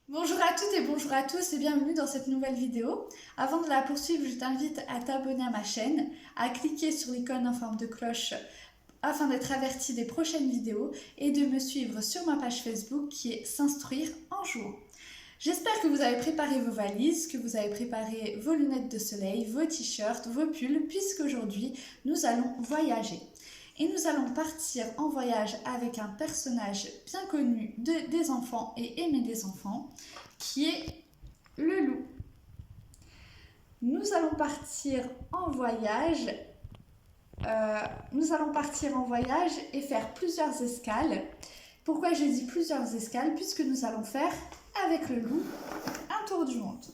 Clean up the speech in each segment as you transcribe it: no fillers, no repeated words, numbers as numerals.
Bonjour à toutes et bonjour à tous et bienvenue dans cette nouvelle vidéo. Avant de la poursuivre, je t'invite à t'abonner à ma chaîne, à cliquer sur l'icône en forme de cloche afin d'être averti des prochaines vidéos et de me suivre sur ma page Facebook qui est S'instruire en jouant. J'espère que vous avez préparé vos valises, que vous avez préparé vos lunettes de soleil, vos t-shirts, vos pulls, puisqu'aujourd'hui nous allons voyager. Et nous allons partir en voyage avec un personnage bien connu des enfants et aimé des enfants, qui est le loup. Nous allons partir en voyage. Et faire plusieurs escales. Pourquoi je dis plusieurs escales? Puisque nous allons faire avec le loup un tour du monde.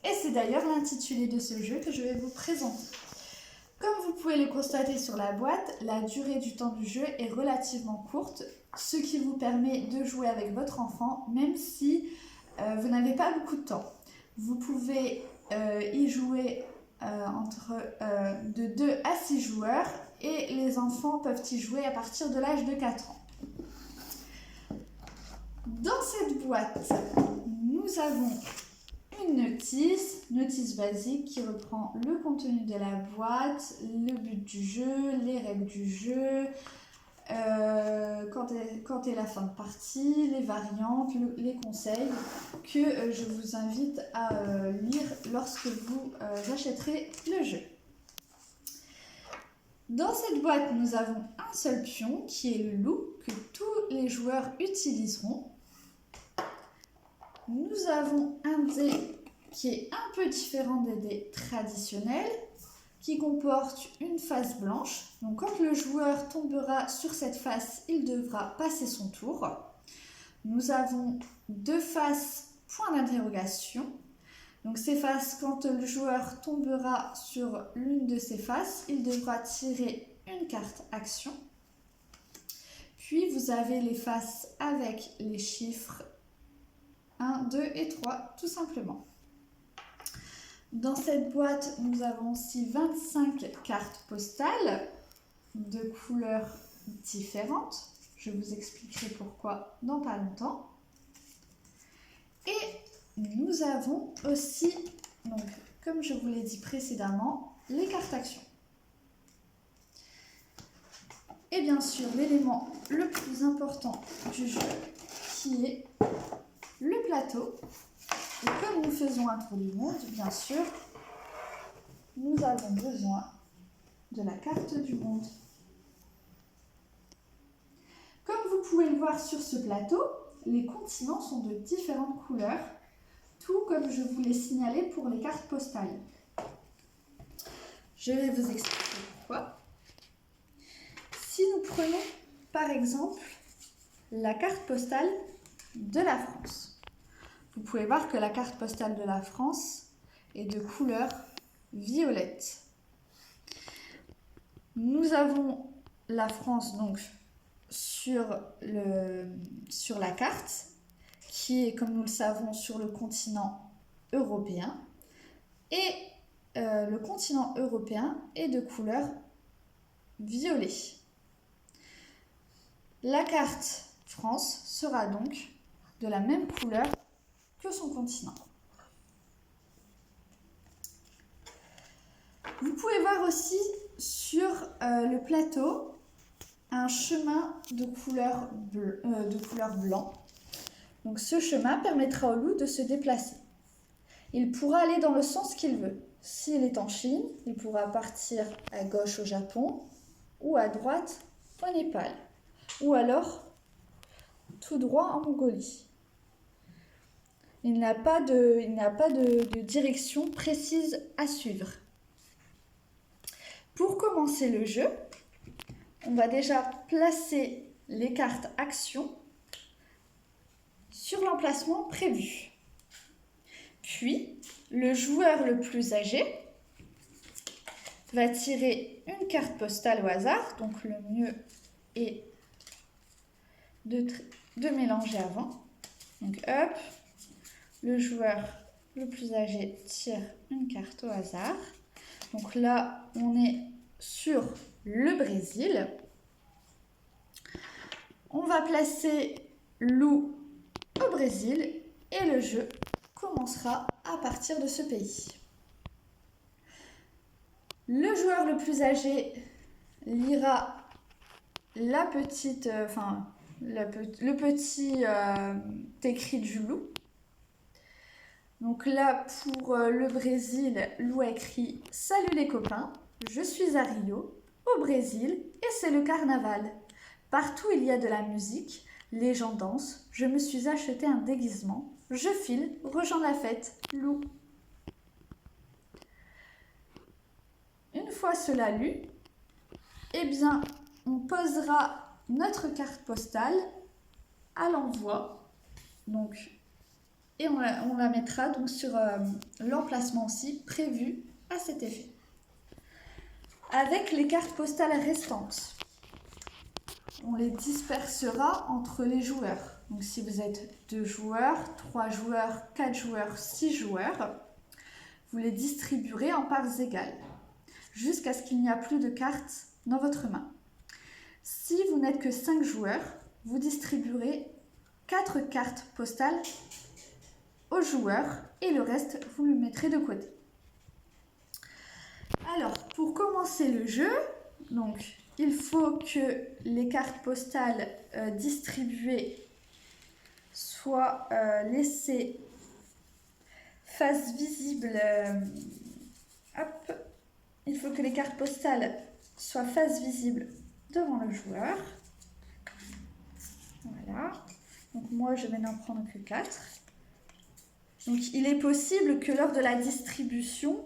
Et c'est d'ailleurs l'intitulé de ce jeu que je vais vous présenter. Comme vous pouvez le constater sur la boîte, la durée du temps du jeu est relativement courte, ce qui vous permet de jouer avec votre enfant même si vous n'avez pas beaucoup de temps. Vous pouvez y jouer de 2 à 6 joueurs et les enfants peuvent y jouer à partir de l'âge de 4 ans. Dans cette boîte, nous avons une notice basique qui reprend le contenu de la boîte, le but du jeu, les règles du jeu, quand est la fin de partie, les variantes, les conseils que je vous invite à lire lorsque vous achèterez le jeu. Dans cette boîte, nous avons un seul pion qui est le loup que tous les joueurs utiliseront. Nous avons un dé qui est un peu différent des dés traditionnels, qui comporte une face blanche. Donc quand le joueur tombera sur cette face, il devra passer son tour. Nous avons 2 faces point d'interrogation. Donc ces faces, quand le joueur tombera sur l'une de ces faces, il devra tirer une carte action. Puis vous avez les faces avec les chiffres 1, 2 et 3, tout simplement. Dans cette boîte, nous avons aussi 25 cartes postales de couleurs différentes. Je vous expliquerai pourquoi dans pas longtemps. Et nous avons aussi, donc, comme je vous l'ai dit précédemment, les cartes actions. Et bien sûr, l'élément le plus important du jeu qui est le plateau. Et comme nous faisons un tour du monde, bien sûr, nous avons besoin de la carte du monde. Comme vous pouvez le voir sur ce plateau, les continents sont de différentes couleurs, tout comme je vous l'ai signalé pour les cartes postales. Je vais vous expliquer pourquoi. Si nous prenons par exemple la carte postale de la France, vous pouvez voir que la carte postale de la France est de couleur violette. Nous avons la France donc sur la carte, qui est, comme nous le savons, sur le continent européen. Et le continent européen est de couleur violet. La carte France sera donc de la même couleur que son continent. Vous pouvez voir aussi sur le plateau un chemin de couleur blanc. Donc ce chemin permettra au loup de se déplacer. Il pourra aller dans le sens qu'il veut. S'il est en Chine, il pourra partir à gauche au Japon ou à droite au Népal, ou alors tout droit en Mongolie. Il n'a pas de direction précise à suivre. Pour commencer le jeu, on va déjà placer les cartes actions sur l'emplacement prévu. Puis, le joueur le plus âgé va tirer une carte postale au hasard. Donc le mieux est de mélanger avant. Donc hop, le joueur le plus âgé tire une carte au hasard. Donc là, on est sur le Brésil. On va placer loup au Brésil et le jeu commencera à partir de ce pays. Le joueur le plus âgé lira le petit écrit du loup. Donc là, pour le Brésil, Lou a écrit « Salut les copains, je suis à Rio, au Brésil, et c'est le carnaval. Partout il y a de la musique, les gens dansent, je me suis acheté un déguisement, je file, rejoins la fête, Lou. » Une fois cela lu, eh bien, on posera notre carte postale à l'envoi, et on la mettra donc sur l'emplacement aussi prévu à cet effet. Avec les cartes postales restantes, on les dispersera entre les joueurs. Donc si vous êtes 2 joueurs, 3 joueurs, 4 joueurs, 6 joueurs, vous les distribuerez en parts égales, jusqu'à ce qu'il n'y a plus de cartes dans votre main. Si vous n'êtes que 5 joueurs, vous distribuerez 4 cartes postales aux joueurs et le reste, vous le mettrez de côté. Alors, pour commencer le jeu, donc, il faut que les cartes postales distribuées soient laissées face visible. Il faut que les cartes postales soient face visible devant le joueur. Voilà. Donc moi, je vais n'en prendre que 4. Donc il est possible que lors de la distribution,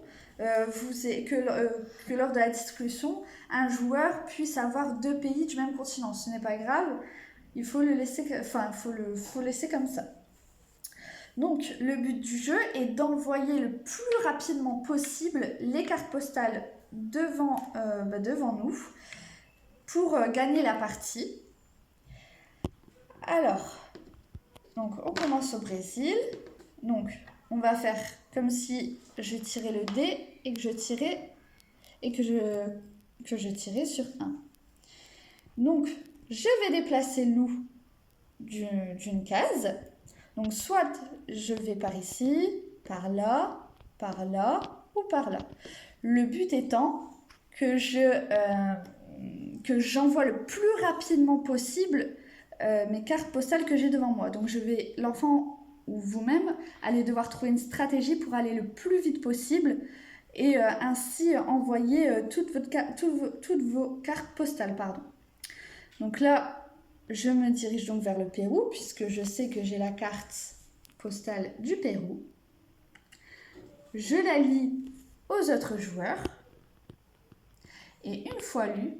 un joueur puisse avoir 2 pays du même continent. Ce n'est pas grave, il faut le laisser, faut laisser comme ça. Donc le but du jeu est d'envoyer le plus rapidement possible les cartes postales devant nous pour gagner la partie. Alors, donc on commence au Brésil. Donc, on va faire comme si je tirais le dé et que je tirais sur 1. Donc, je vais déplacer Lou d'une case. Donc, soit je vais par ici, par là ou par là. Le but étant que j'envoie le plus rapidement possible mes cartes postales que j'ai devant moi. Donc, l'enfant ou vous-même allez devoir trouver une stratégie pour aller le plus vite possible et ainsi envoyer toutes vos cartes postales. Donc là, je me dirige donc vers le Pérou puisque je sais que j'ai la carte postale du Pérou. Je la lis aux autres joueurs et une fois lue,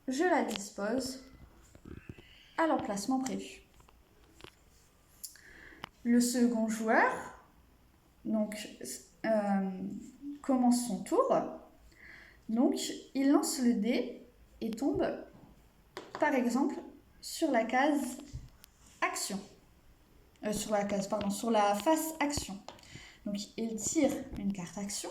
je la dispose à l'emplacement prévu. Le second joueur commence son tour. Donc, il lance le dé et tombe, par exemple, sur la case action. Sur la face action. Donc, il tire une carte action.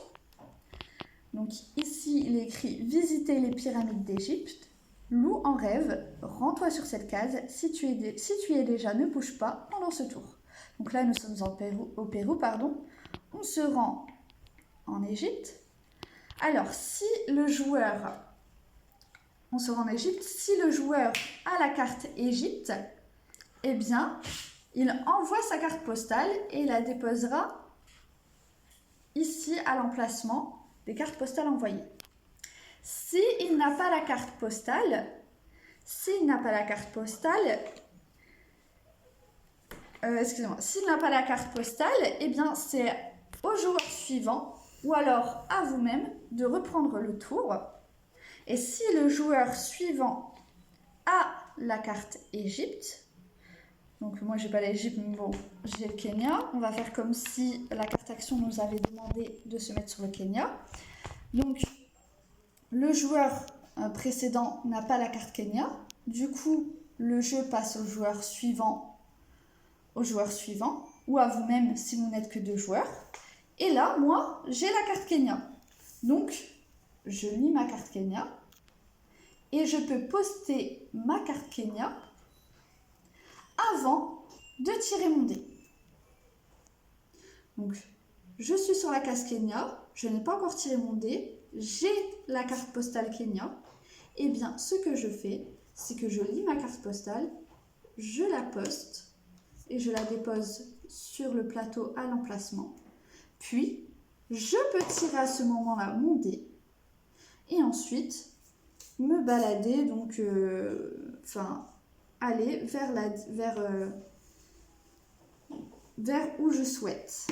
Donc, ici, il est écrit « Visiter les pyramides d'Égypte ». Lou en rêve, rends-toi sur cette case. Si tu y es déjà, ne bouge pas pendant ce tour. Donc là, nous sommes au Pérou. On se rend en Égypte. Alors, on se rend en Égypte. Si le joueur a la carte Égypte, eh bien, il envoie sa carte postale et il la déposera ici à l'emplacement des cartes postales envoyées. S'il n'a pas la carte postale, s'il n'a pas la carte postale, eh bien c'est au joueur suivant ou alors à vous-même de reprendre le tour. Et si le joueur suivant a la carte Égypte, donc moi j'ai pas l'Égypte, mais bon, j'ai le Kenya. On va faire comme si la carte action nous avait demandé de se mettre sur le Kenya. Donc le joueur précédent n'a pas la carte Kenya. Du coup, le jeu passe au joueur suivant ou à vous-même si vous n'êtes que 2 joueurs. Et là, moi, j'ai la carte Kenya. Donc, je lis ma carte Kenya et je peux poster ma carte Kenya avant de tirer mon dé. Donc, je suis sur la case Kenya, je n'ai pas encore tiré mon dé, j'ai la carte postale Kenya. Eh bien, ce que je fais, c'est que je lis ma carte postale, je la poste et je la dépose sur le plateau à l'emplacement. Puis, je peux tirer à ce moment-là mon dé et ensuite me balader, donc, aller vers où je souhaite.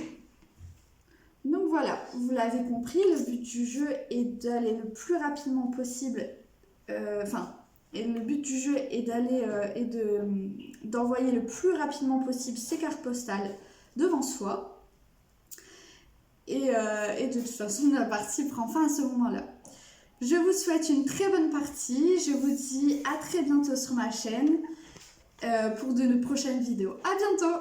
Donc voilà, vous l'avez compris, le but du jeu est d'aller le plus rapidement possible, le but du jeu est d'envoyer le plus rapidement possible ses cartes postales devant soi. Et de toute façon, la partie prend fin à ce moment-là. Je vous souhaite une très bonne partie. Je vous dis à très bientôt sur ma chaîne pour de prochaines vidéos. À bientôt!